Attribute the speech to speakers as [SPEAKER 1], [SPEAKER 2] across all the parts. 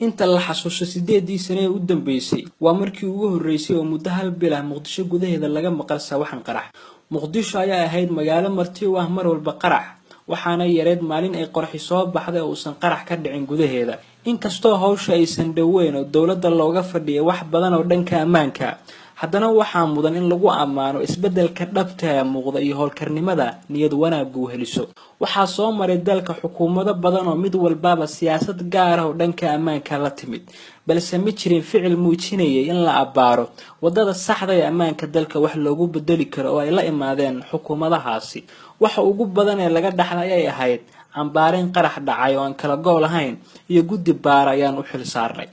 [SPEAKER 1] inta la xasuusto 8 sano ee u dambeysay waa markii ugu horeysay oo muddo hal bil ah Muqdisho gudaheeda laga maqal sawaxan qarax. Muqdisho ayaa ahayd magaalo marti u ah mar walba qarax, waxaana yareed maalin ay qorxi soo baxday oo uusan qarax ka dhicin gudaheeda. Inkastoo hawsha aysan dhaweyn oo dawladda looga fadhiyay wax badan oo dhanka ammaanka, haddana waxaa mudan in lagu ammaano isbeddelka dhabta ah ee muuqda iyo howlkarnimada niyad wanaag uu heliso. waxaa soo maray dalka xukuumado badan oo mid walbaaba siyaasad gaar ah oo dhanka ammaanka la timid, balse ma jirin ficil muujinayay in la abaaro wadada saxda ee ammaanka dalka wax loogu bedeli karo oo ay la imaadeen xukuumadahaasi. waxa ugu badan ee laga dhaxlay ay ahayd ambaarin qarax dhacay oo aan kala gool ahayn iyo guddi baar ayaan u xil saarnay.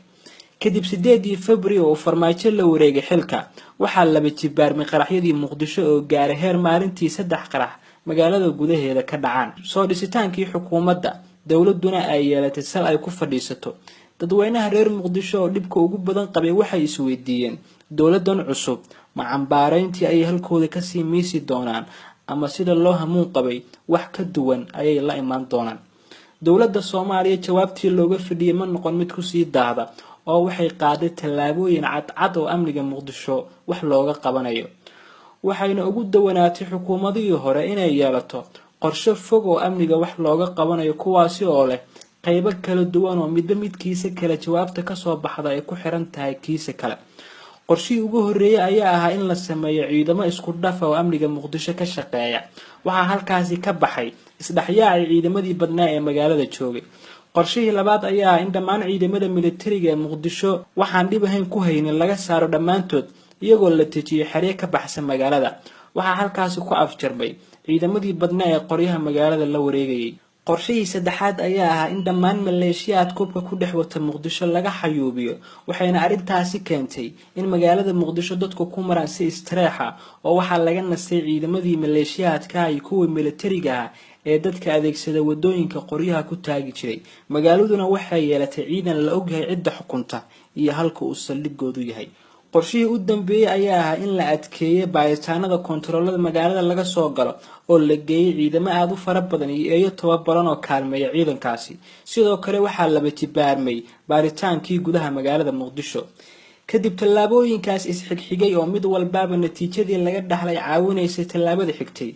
[SPEAKER 1] kadib 8 Febraayo oo farmaajo la wareegay xilka, waxaa laba jibaarmay qaraxyadii Muqdisho oo gaaray heer maalintii 3 qarax magaalada gudaheeda ka dhacaan. soo dhisitaankii xukuumadda dawladuna ay yeelatay sal ay ku fadhiisato. dadweynaha reer Muqdisho oo dhibka ugu badan qabay waxay isweydiiyeen dawladan cusub ma cambaarayntii ay halkooda ka sii miisi doonaan ama sida loo hamuun qabay wax ka duwan ayay la imaan doonaan. dawladda Soomaaliya jawaabtii looga fadhiyay ma noqon mid ku sii daahda oo waxay qaaday tallaabooyin cad oo amniga Muqdisho wax looga qabanayo. waxayna ugu dawanaatay xukuumadii hore inay yeelato qorshe fog oo amniga wax looga qabanayo, kuwaasi oo leh qaybo kala duwan oo midkiisa kala jawaabta ka soo baxda ay ku xiran tahay kiisa kale. qorshii ugu horeeyay ayaa ahaa in la sameeyo ciidamo isku dhaf oo amniga Muqdisho ka shaqeeya. waxaa halkaasi ka baxay isdhaxyaaca ciidamadii badnaa ee magaalada joogay. qorshihii labaad ayaa ah in dhammaan ciidamada militariga ee Muqdisho waxaan dhib ahayn ku haynin laga saaro dhammaantood iyagoo la tijiyay xariiq ka baxsan magaalada. waxaa halkaasi ku afjarmay ciidamadii badnaa ee qoryaha magaalada la wareegayay. qorshihii saddexaad ayaa ah in dhammaan maleeshiyaad kubka ku dhex wata Muqdisho laga xayuubiyo, waxayna arrintaasi keentay in magaalada Muqdisho dadku ku maraan si istiraxa oo waxaa laga nasay ciidamadii maleeshiyaadka iyo kuwii militariga ah ee dadka adeegsada wadooyinka qoryaha ku taagi jiray. magaaladuna waxay yeelatay ciidan la ogyahay cidda xukunta iyo halka uu saldhigoodu yahay. qorshihii u dambeeyay ayaa ah in la adkeeyo baaritaanada kontaroolada magaalada laga soo galo oo la geeyay ciidamo aad u fara badan iyo tababaran oo kaalmeeya ciidankaasi. sidoo kale waxaa laba jibaarmay baaritaankii gudaha magaalada Muqdisho. kadib tallaabooyinkaas isxigxigay oo mid walbaaba natiijadii laga dhaxlay caawinaysay tallaabada xigtay,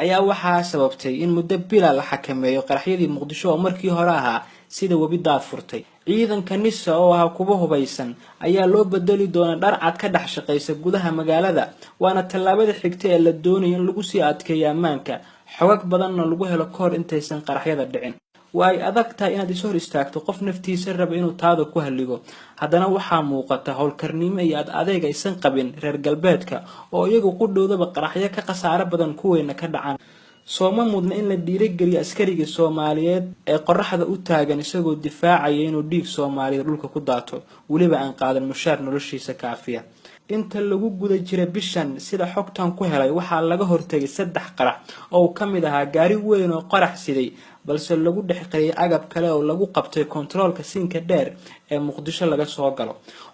[SPEAKER 1] ayaa waxaa sababtay in muddo bila la xakameeyo qaraxyadii Muqdisho oo markii hore ahaa sida webi daad furtay. ciidanka NISA oo ah kuwa hubaysan ayaa loo bedeli doonaa dhar cad ka dhex shaqeysa gudaha magaalada, waana tallaabada xigtay ee la doonayo in lagu sii adkeeyo ammaanka xogag badanna lagu helo kahor intaysan qaraxyada dhicin. way adag tahay inaad is hor istaagto qof naftiisa raba inuu taada ku haligo, haddana waxaa muuqata howlkarnimo iyo adeeg aysan qabin reer galbeedka oo iyagu qudhoodaba qaraxyo ka khasaare badan kuweena ka dhacaan. sooma mudna in la dhiirigeliyo askariga Soomaaliyeed ee qorraxda u taagan isagoo difaacaya inuu dhiig Soomaaliyeed dhulka ku daato, waliba aan qaadan mushaar noloshiisa kaafiya. inta lagu guda jiray bishan sida xogtan ku helay waxaa laga hortagay 3 qarax oo ka mid ahaa gaari weyn oo qarax siday, balse lagu dhexqeeyay agab kale oo lagu qabtay kontaroolka siinka dheer ee Muqdisho laga soo galo.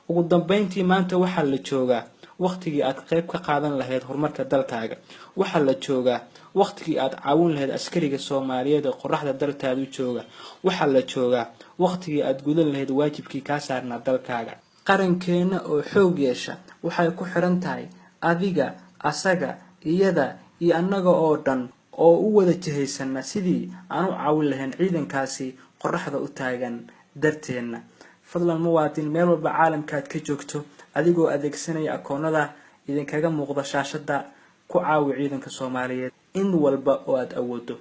[SPEAKER 1] ugu dambeyntii maanta waxaa la joogaa waqtigii aad qayb ka qaadan lahayd horumarka dalkaaga. waxaa la joogaa waqtigii aad caawin lahayd askariga Soomaaliyeed ee qorraxda daltaada u jooga. waxaa la joogaa waqtigii aad gudan lahayd waajibkii ka saarnaa dalkaaga. qarankeena oo xoog yeesha waxay ku xiran tahay adiga, asaga, iyada iyo annaga oo dhan oo u wada jihaysana sidii aan u caawin lahayn ciidankaasi qorraxda u taagan darteena. fadlan muwaadin meel walba caalamkaad ka joogto adigoo adeegsanaya akoonada idinkaga muuqda shaashada ku caawi ciidanka Soomaaliyeed in walba oo aad awoodo.